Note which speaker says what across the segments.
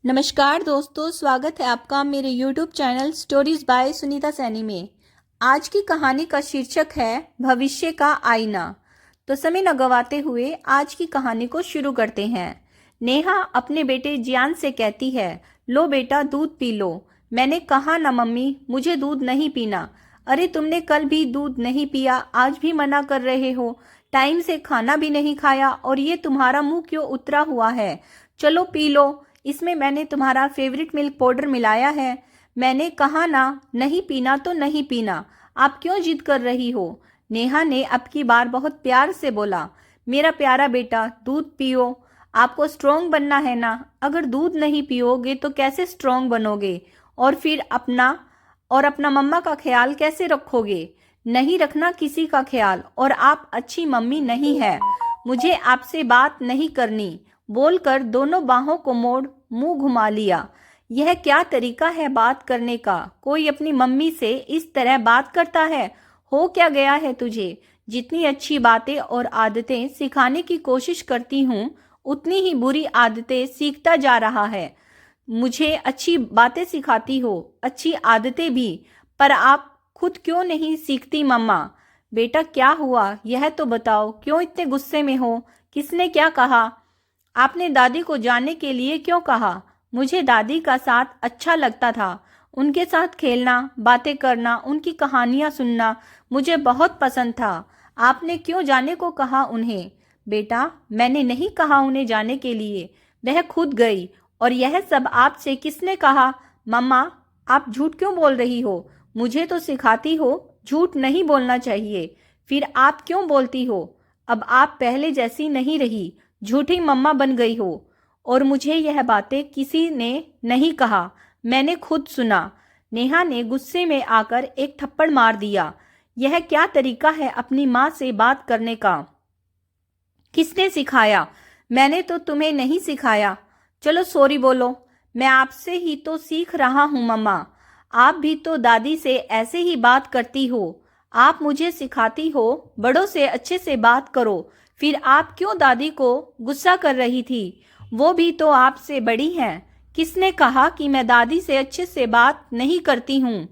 Speaker 1: नमस्कार दोस्तों, स्वागत है आपका मेरे YouTube channel stories bye Sunita Saini में। आज की कहानी का शीर्षक है भविष्य का आईना। तो समय न गवाते हुए आज की कहानी को शुरू करते हैं। नेहा अपने बेटे जियान से कहती है, लो बेटा दूध पी लो। मैंने कहा ना मम्मी, मुझे दूध नहीं पीना। अरे तुमने कल भी दूध नहीं पिया, आज भी मना कर रहे हो। टाइम से खाना भी नहीं खाया और ये तुम्हारा मुंह क्यों उतरा हुआ है? चलो पी लो, इसमें मैंने तुम्हारा फेवरेट मिल्क पाउडर मिलाया है। मैंने कहा ना, नहीं पीना तो नहीं पीना, आप क्यों जिद कर रही हो? नेहा ने अब की बार बहुत प्यार से बोला, मेरा प्यारा बेटा दूध पियो, आपको स्ट्रोंग बनना है ना। अगर दूध नहीं पियोगे तो कैसे स्ट्रोंग बनोगे? और फिर अपना मम्मा का ख्याल कैसे रखोगे? नहीं रखना किसी का ख्याल, और आप अच्छी मम्मी नहीं है। मुझे आपसे बात नहीं करनी, बोलकर दोनों बाहों को मोड़ मुंह घुमा लिया। यह क्या तरीका है बात करने का? कोई अपनी मम्मी से इस तरह बात करता है? हो क्या गया है तुझे? जितनी अच्छी बातें और आदतें सिखाने की कोशिश करती हूँ, उतनी ही बुरी आदतें सीखता जा रहा है। मुझे अच्छी बातें सिखाती हो, अच्छी आदतें भी, पर आप खुद क्यों नहीं सीखती मम्मा? बेटा क्या हुआ, यह तो बताओ, क्यों इतने गुस्से में हो? किसने क्या कहा? आपने दादी को जाने के लिए क्यों कहा? मुझे दादी का साथ अच्छा लगता था। उनके साथ खेलना, बातें करना, उनकी कहानियां सुनना मुझे बहुत पसंद था। आपने क्यों जाने को कहा उन्हें? बेटा मैंने नहीं कहा उन्हें जाने के लिए, वह खुद गई। और यह सब आपसे किसने कहा? मम्मा आप झूठ क्यों बोल रही हो? मुझे तो सिखाती हो झूठ नहीं बोलना चाहिए, फिर आप क्यों बोलती हो? अब आप पहले जैसी नहीं रही, झूठी मम्मा बन गई हो। और मुझे यह बातें किसी ने नहीं कहा, मैंने खुद सुना। नेहा ने गुस्से में आकर एक थप्पड़ मार दिया। यह क्या तरीका है अपनी माँ से बात करने का? किसने सिखाया? मैंने तो तुम्हें नहीं सिखाया। चलो सॉरी बोलो। मैं आपसे ही तो सीख रहा हूँ मम्मा। आप भी तो दादी से ऐसे ही बात करती हो। आप मुझे सिखाती हो बड़ों से अच्छे से बात करो, फिर आप क्यों दादी को गुस्सा कर रही थी? वो भी तो आपसे बड़ी हैं। किसने कहा कि मैं दादी से अच्छे से बात नहीं करती हूँ?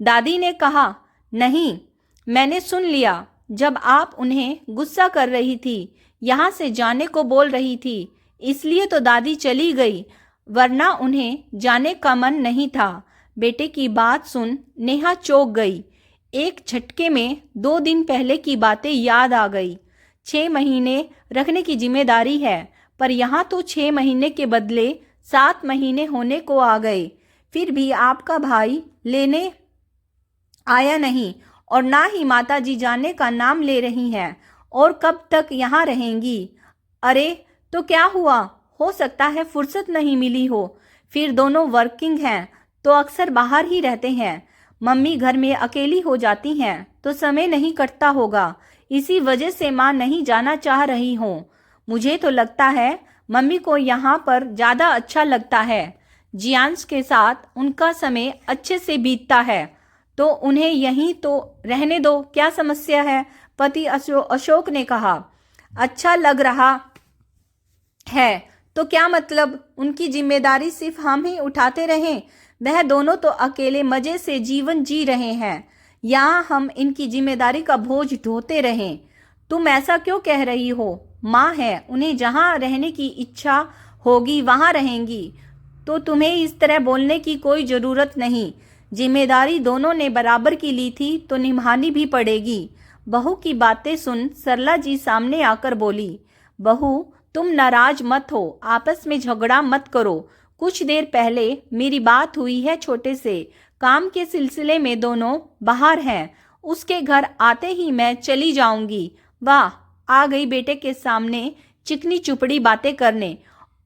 Speaker 1: दादी ने कहा। नहीं, मैंने सुन लिया। जब आप उन्हें गुस्सा कर रही थी, यहाँ से जाने को बोल रही थी, इसलिए तो दादी चली गई, वरना उन्हें जाने का मन नहीं था। बेटे की बात सुन नेहा चौंक गई। एक झटके में 2 दिन पहले की बातें याद आ गई। 6 महीने रखने की जिम्मेदारी है, पर यहाँ तो 6 महीने के बदले 7 महीने होने को आ गए। फिर भी आपका भाई लेने आया नहीं, और ना ही माताजी जाने का नाम ले रही हैं। और कब तक यहाँ रहेंगी? अरे तो क्या हुआ? हो सकता है फुर्सत नहीं मिली हो। फिर दोनों वर्किंग हैं तो अक्सर बाहर ही रहते हैं। मम्मी घर में अकेली हो जाती हैं तो समय नहीं कटता होगा, इसी वजह से माँ नहीं जाना चाह रही हो। मुझे तो लगता है मम्मी को यहाँ पर ज़्यादा अच्छा लगता है। जियांश के साथ उनका समय अच्छे से बीतता है, तो उन्हें यहीं तो रहने दो, क्या समस्या है? पति अशोक ने कहा। अच्छा लग रहा है तो क्या मतलब? उनकी जिम्मेदारी सिर्फ हम ही उठाते रहें? वह दोनों तो अकेले मजे से जीवन जी रहे हैं, यहाँ हम इनकी जिम्मेदारी का बोझ ढोते रहें? तुम ऐसा क्यों कह रही हो? माँ है, उन्हें जहाँ रहने की इच्छा होगी वहाँ रहेंगी, तो तुम्हें इस तरह बोलने की कोई ज़रूरत नहीं। जिम्मेदारी दोनों ने बराबर की ली थी तो निभानी भी पड़ेगी। बहू की बातें सुन सरला जी सामने आकर बोली, बहू तुम नाराज मत हो, आपस में झगड़ा मत करो। कुछ देर पहले मेरी बात हुई है छोटे से, काम के सिलसिले में दोनों बाहर हैं, उसके घर आते ही मैं चली जाऊंगी। वाह, आ गई बेटे के सामने चिकनी चुपड़ी बातें करने,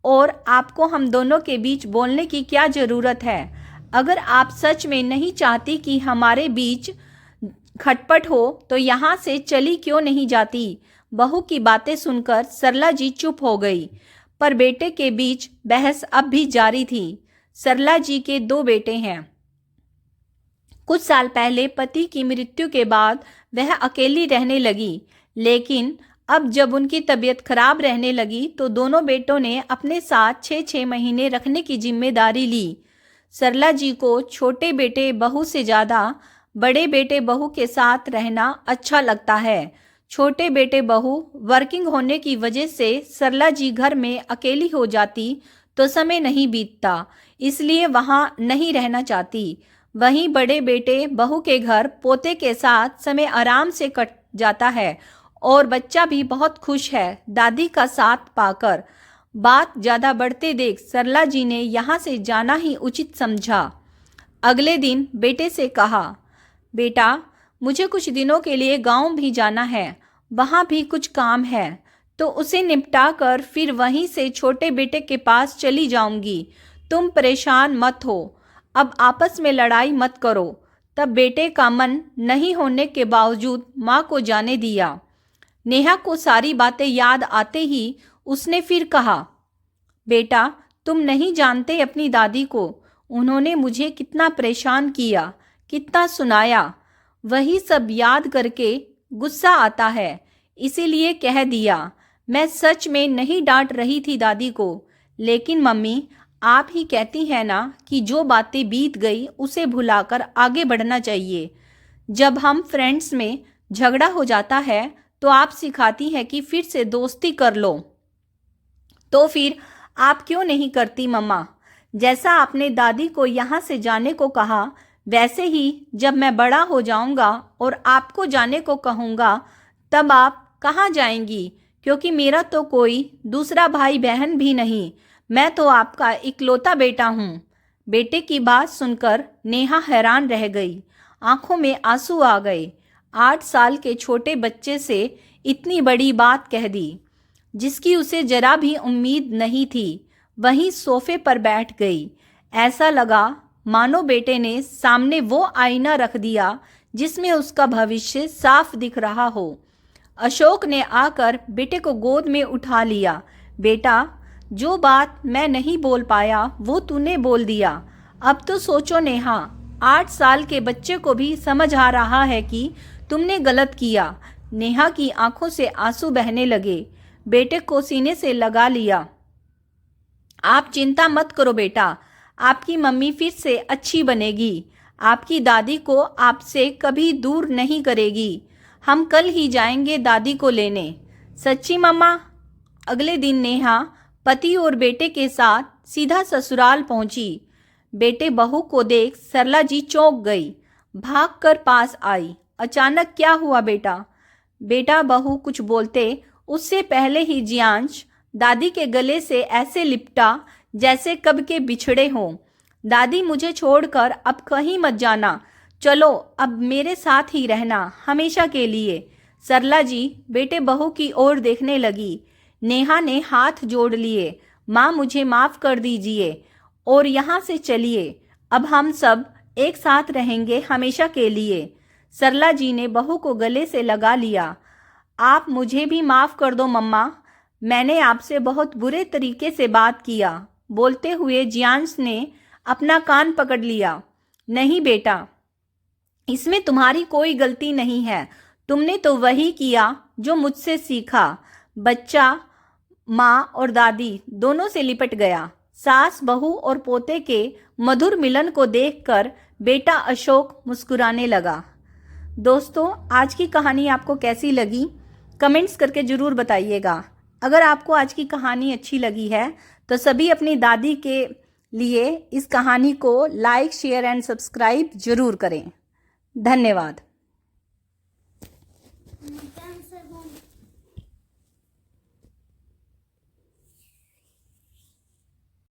Speaker 1: और आपको हम दोनों के बीच बोलने की क्या जरूरत है? अगर आप सच में नहीं चाहती कि हमारे बीच खटपट हो तो यहाँ से चली क्यों नहीं जाती? बहू की बातें सुनकर सरला जी चुप हो गई, पर बेटे के बीच बहस अब भी जारी थी। सरला जी के 2 बेटे हैं। कुछ साल पहले पति की मृत्यु के बाद वह अकेली रहने लगी, लेकिन अब जब उनकी तबीयत खराब रहने लगी तो दोनों बेटों ने अपने साथ 6-6 महीने रखने की जिम्मेदारी ली। सरला जी को छोटे बेटे बहू से ज़्यादा बड़े बेटे बहू के साथ रहना अच्छा लगता है। छोटे बेटे बहू वर्किंग होने की वजह से सरला जी घर में अकेली हो जाती तो समय नहीं बीतता, इसलिए वहाँ नहीं रहना चाहती। वहीं बड़े बेटे बहू के घर पोते के साथ समय आराम से कट जाता है और बच्चा भी बहुत खुश है दादी का साथ पाकर। बात ज़्यादा बढ़ते देख सरला जी ने यहाँ से जाना ही उचित समझा। अगले दिन बेटे से कहा, बेटा मुझे कुछ दिनों के लिए गांव भी जाना है, वहाँ भी कुछ काम है, तो उसे निपटा कर फिर वहीं से छोटे बेटे के पास चली जाऊंगी। तुम परेशान मत हो, अब आपस में लड़ाई मत करो। तब बेटे का मन नहीं होने के बावजूद माँ को जाने दिया। नेहा को सारी बातें याद आते ही उसने फिर कहा, बेटा तुम नहीं जानते अपनी दादी को, उन्होंने मुझे कितना परेशान किया, कितना सुनाया। वही सब याद करके गुस्सा आता है, इसीलिए कह दिया। मैं सच में नहीं डांट रही थी दादी को, लेकिन मम्मी आप ही कहती हैं ना कि जो बातें बीत गई उसे भुलाकर आगे बढ़ना चाहिए। जब हम फ्रेंड्स में झगड़ा हो जाता है तो आप सिखाती हैं कि फिर से दोस्ती कर लो, तो फिर आप क्यों नहीं करती मम्मा? जैसा आपने दादी को यहाँ से जाने को कहा, वैसे ही जब मैं बड़ा हो जाऊँगा और आपको जाने को कहूँगा, तब आप कहाँ जाएंगी? क्योंकि मेरा तो कोई दूसरा भाई बहन भी नहीं, मैं तो आपका इकलौता बेटा हूँ। बेटे की बात सुनकर नेहा हैरान रह गई, आंखों में आंसू आ गए। 8 साल के छोटे बच्चे से इतनी बड़ी बात कह दी, जिसकी उसे जरा भी उम्मीद नहीं थी। वहीं सोफे पर बैठ गई। ऐसा लगा मानो बेटे ने सामने वो आईना रख दिया जिसमें उसका भविष्य साफ दिख रहा हो। अशोक ने आकर बेटे को गोद में उठा लिया। बेटा, जो बात मैं नहीं बोल पाया वो तूने बोल दिया। अब तो सोचो नेहा, 8 साल के बच्चे को भी समझ आ रहा है कि तुमने गलत किया। नेहा की आंखों से आंसू बहने लगे। बेटे को सीने से लगा लिया। आप चिंता मत करो बेटा, आपकी मम्मी फिर से अच्छी बनेगी। आपकी दादी को आपसे कभी दूर नहीं करेगी। हम कल ही जाएंगे दादी को लेने। सच्ची मम्मा? अगले दिन नेहा पति और बेटे के साथ सीधा ससुराल पहुंची। बेटे बहू को देख सरला जी चौंक गई, भागकर पास आई। अचानक क्या हुआ बेटा? बेटा बहू कुछ बोलते उससे पहले ही जियांश दादी के गले से ऐसे लिपटा जैसे कब के बिछड़े हों। दादी मुझे छोड़कर अब कहीं मत जाना, चलो अब मेरे साथ ही रहना हमेशा के लिए। सरला जी बेटे बहू की ओर देखने लगी। नेहा ने हाथ जोड़ लिए। माँ मुझे माफ़ कर दीजिए और यहाँ से चलिए, अब हम सब एक साथ रहेंगे हमेशा के लिए। सरला जी ने बहू को गले से लगा लिया। आप मुझे भी माफ़ कर दो मम्मा, मैंने आपसे बहुत बुरे तरीके से बात किया। बोलते हुए जियांश ने अपना कान पकड़ लिया। नहीं बेटा, इसमें तुम्हारी कोई गलती नहीं है, तुमने तो वही किया जो मुझसे सीखा। बच्चा माँ और दादी दोनों से लिपट गया। सास बहू और पोते के मधुर मिलन को देखकर बेटा अशोक मुस्कुराने लगा। दोस्तों, आज की कहानी आपको कैसी लगी कमेंट्स करके ज़रूर बताइएगा। अगर आपको आज की कहानी अच्छी लगी है तो सभी अपनी दादी के लिए इस कहानी को लाइक, शेयर एंड सब्सक्राइब जरूर करें। धन्यवाद।